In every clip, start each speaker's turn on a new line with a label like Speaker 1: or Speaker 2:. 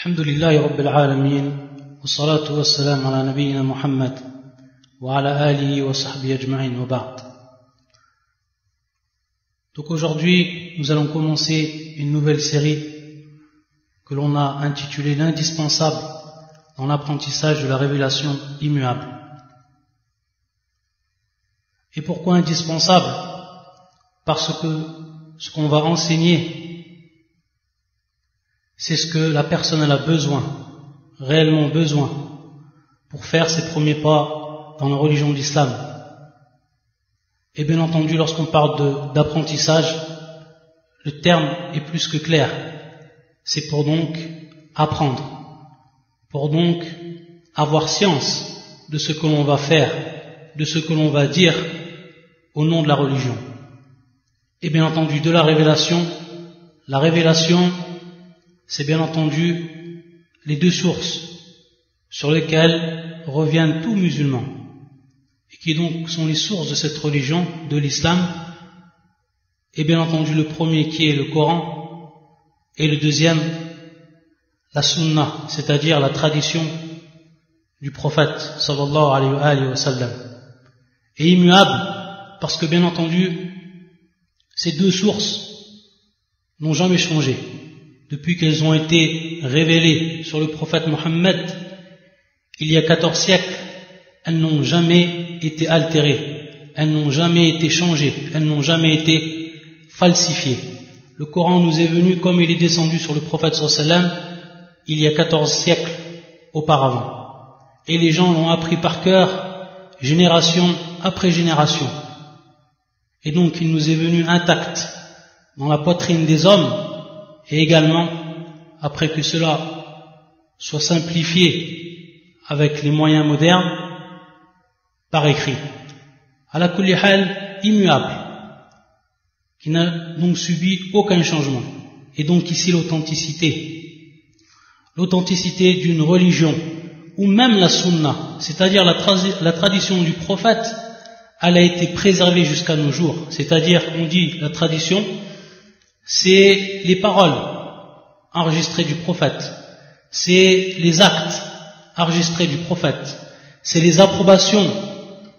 Speaker 1: الحمد لله رب العالمين والصلاة والسلام على نبينا محمد وعلى آله وصحبه أجمعين وبعد. Donc aujourd'hui, nous allons commencer une nouvelle série que l'on a intitulée l'indispensable dans l'apprentissage de la révélation immuable. Et pourquoi indispensable? Parce que ce qu'on va enseigner, c'est ce que la personne elle a besoin, réellement besoin, pour faire ses premiers pas dans la religion de l'islam. Et bien entendu, lorsqu'on parle d'apprentissage, le terme est plus que clair. C'est pour donc apprendre, pour donc avoir science de ce que l'on va faire, de ce que l'on va dire au nom de la religion. Et bien entendu, de la révélation, c'est bien entendu les deux sources sur lesquelles reviennent tous musulmans et qui donc sont les sources de cette religion, de l'islam. Et bien entendu le premier qui est le Coran et le deuxième la sunna, c'est-à-dire la tradition du prophète sallallahu alayhi wa sallam. Et immuable parce que bien entendu ces deux sources n'ont jamais changé. Depuis qu'elles ont été révélées sur le prophète Mohammed, il y a 14 siècles, elles n'ont jamais été altérées, elles n'ont jamais été changées, elles n'ont jamais été falsifiées. Le Coran nous est venu comme il est descendu sur le prophète sallallahu alayhi wa sallam il y a 14 siècles auparavant. Et les gens l'ont appris par cœur, génération après génération. Et donc il nous est venu intact dans la poitrine des hommes, et également, après que cela soit simplifié avec les moyens modernes, par écrit. Ala kulli hal, immuable, qui n'a donc subi aucun changement. Et donc ici l'authenticité d'une religion, ou même la sunna, c'est-à-dire la tradition du prophète, elle a été préservée jusqu'à nos jours. C'est-à-dire, on dit la tradition, c'est les paroles enregistrées du prophète, c'est les actes enregistrés du prophète, c'est les approbations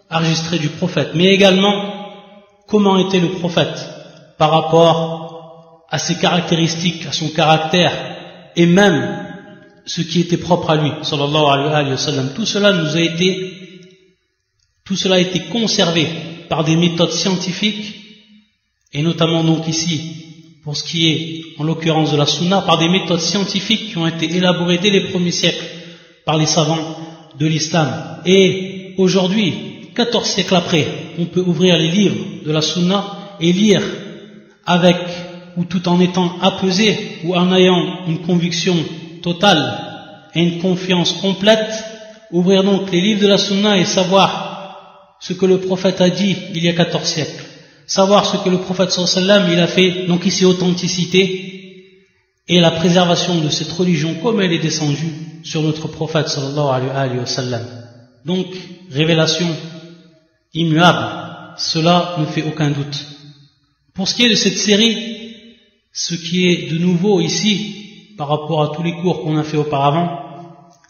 Speaker 1: enregistrées du prophète, mais également comment était le prophète par rapport à ses caractéristiques, à son caractère, et même ce qui était propre à lui, sallallahu alayhi wa sallam. Tout cela a été conservé par des méthodes scientifiques, et notamment donc ici, pour ce qui est, en l'occurrence de la sunna, par des méthodes scientifiques qui ont été élaborées dès les premiers siècles par les savants de l'islam. Et aujourd'hui, 14 siècles après, on peut ouvrir les livres de la sunna et lire avec, ou tout en étant apaisé, ou en ayant une conviction totale et une confiance complète, ouvrir donc les livres de la sunna et savoir ce que le prophète a dit il y a 14 siècles. Savoir ce que le prophète sallallahu alayhi wa sallam il a fait, donc ici authenticité et la préservation de cette religion comme elle est descendue sur notre prophète sallallahu alayhi wa sallam. Donc révélation immuable, cela ne fait aucun doute. Pour ce qui est de cette série, ce qui est de nouveau ici par rapport à tous les cours qu'on a fait auparavant,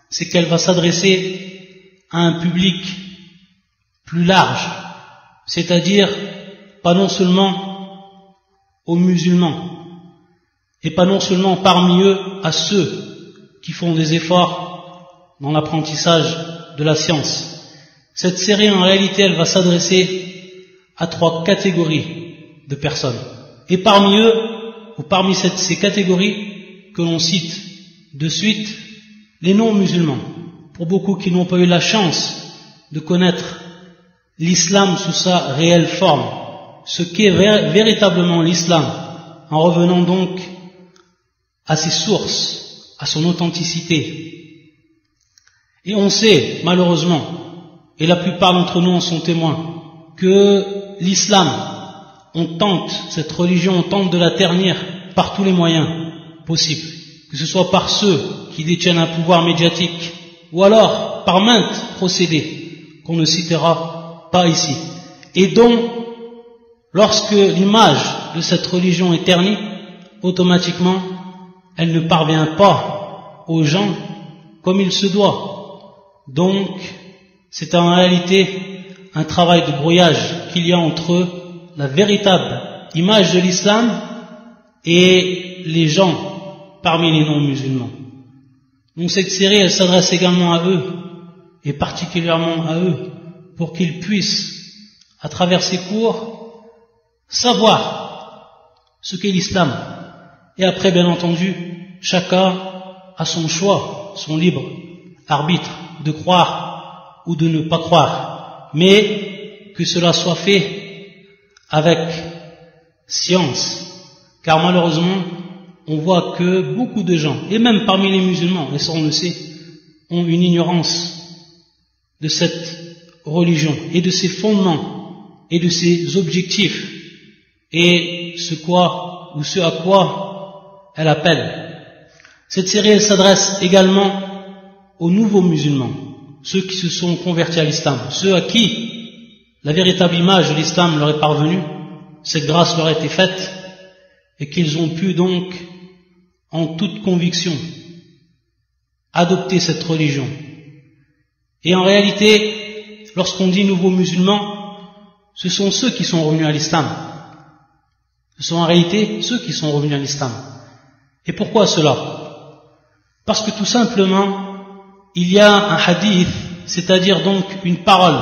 Speaker 1: c'est qu'elle va s'adresser à un public plus large, c'est-à-dire pas non seulement aux musulmans, et pas non seulement parmi eux à ceux qui font des efforts dans l'apprentissage de la science. Cette série, en réalité, elle va s'adresser à 3 catégories de personnes. Et parmi eux, ou parmi ces catégories que l'on cite de suite, les non-musulmans, pour beaucoup qui n'ont pas eu la chance de connaître l'islam sous sa réelle forme, ce qu'est véritablement l'islam, en revenant donc à ses sources, à son authenticité. Et on sait, malheureusement, et la plupart d'entre nous en sont témoins, que l'islam, cette religion, on tente de la ternir par tous les moyens possibles, que ce soit par ceux qui détiennent un pouvoir médiatique, ou alors par maintes procédés qu'on ne citera pas ici, et dont lorsque l'image de cette religion est ternie, automatiquement, elle ne parvient pas aux gens comme il se doit. Donc, c'est en réalité un travail de brouillage qu'il y a entre la véritable image de l'islam et les gens parmi les non-musulmans. Donc cette série, elle s'adresse également à eux, et particulièrement à eux, pour qu'ils puissent, à travers ces cours, savoir ce qu'est l'islam. Et après, bien entendu, chacun a son choix, son libre arbitre de croire ou de ne pas croire, mais que cela soit fait avec science, car malheureusement, on voit que beaucoup de gens, et même parmi les musulmans, et ça on le sait, ont une ignorance de cette religion et de ses fondements et de ses objectifs et ce à quoi elle appelle. Cette série, elle s'adresse également aux nouveaux musulmans, ceux qui se sont convertis à l'islam, ceux à qui la véritable image de l'islam leur est parvenue, cette grâce leur a été faite et qu'ils ont pu donc en toute conviction adopter cette religion. Et en réalité, lorsqu'on dit nouveaux musulmans, ce sont ceux qui sont revenus à l'islam. Ce sont en réalité ceux qui sont revenus à l'islam. Et pourquoi cela? Parce que tout simplement, il y a un hadith, c'est-à-dire donc une parole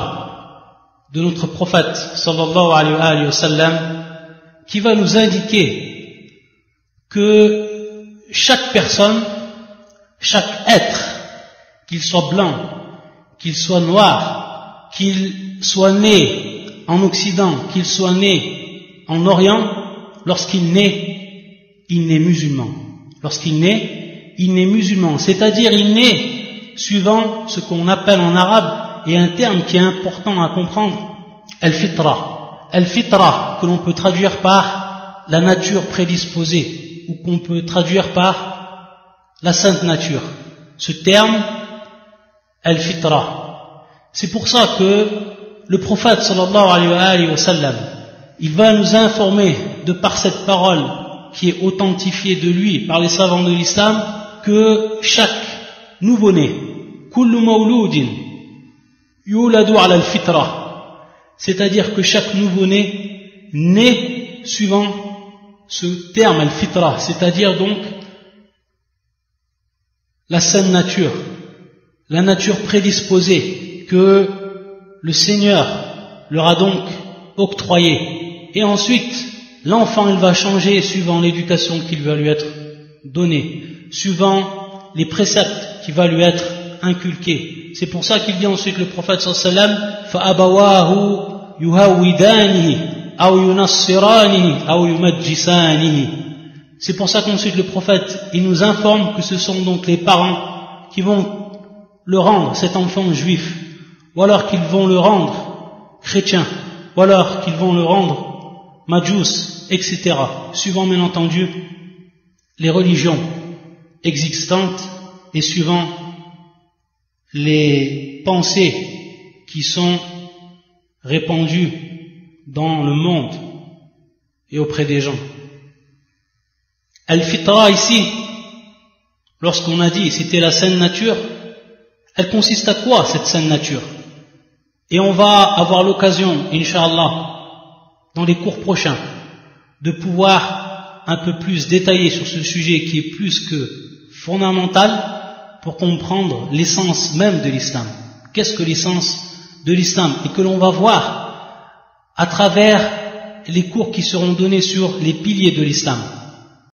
Speaker 1: de notre prophète sallallahu alayhi wa sallam, qui va nous indiquer que chaque personne, chaque être, qu'il soit blanc, qu'il soit noir, qu'il soit né en Occident, qu'il soit né en Orient, lorsqu'il naît, il naît musulman. Lorsqu'il naît, il naît musulman. C'est-à-dire, il naît suivant ce qu'on appelle en arabe, et un terme qui est important à comprendre, al-fitra. Al-fitra, que l'on peut traduire par la nature prédisposée, ou qu'on peut traduire par la sainte nature. Ce terme, al-fitra. C'est pour ça que le prophète sallallahu alayhi wa sallam, il va nous informer de par cette parole qui est authentifiée de lui par les savants de l'islam que chaque nouveau-né, kullu mawludin yuladu ala al-fitra, c'est-à-dire que chaque nouveau-né naît suivant ce terme al-fitra, c'est-à-dire donc la saine nature, la nature prédisposée que le Seigneur leur a donc octroyée. Et ensuite, l'enfant, il va changer suivant l'éducation qui va lui être donnée, suivant les préceptes qui va lui être inculqués. C'est pour ça qu'il dit ensuite le prophète sallallahu alayhi wa sallam, فَأَبَوَاهُ يُهَوِّدَانِهِ أَوْ يُنَصِّرَانِهِ أَوْ يُمَجِّسَانِهِ. C'est pour ça qu'ensuite le prophète, il nous informe que ce sont donc les parents qui vont le rendre, cet enfant juif, ou alors qu'ils vont le rendre chrétien, ou alors qu'ils vont le rendre majus, etc. Suivant bien entendu les religions existantes et suivant les pensées qui sont répandues dans le monde et auprès des gens. Al-Fitra ici, lorsqu'on a dit c'était la saine nature, elle consiste à quoi cette saine nature? Et on va avoir l'occasion, Inch'Allah, dans les cours prochains, de pouvoir un peu plus détailler sur ce sujet qui est plus que fondamental pour comprendre l'essence même de l'islam. Qu'est-ce que l'essence de l'islam? Et que l'on va voir à travers les cours qui seront donnés sur les piliers de l'islam.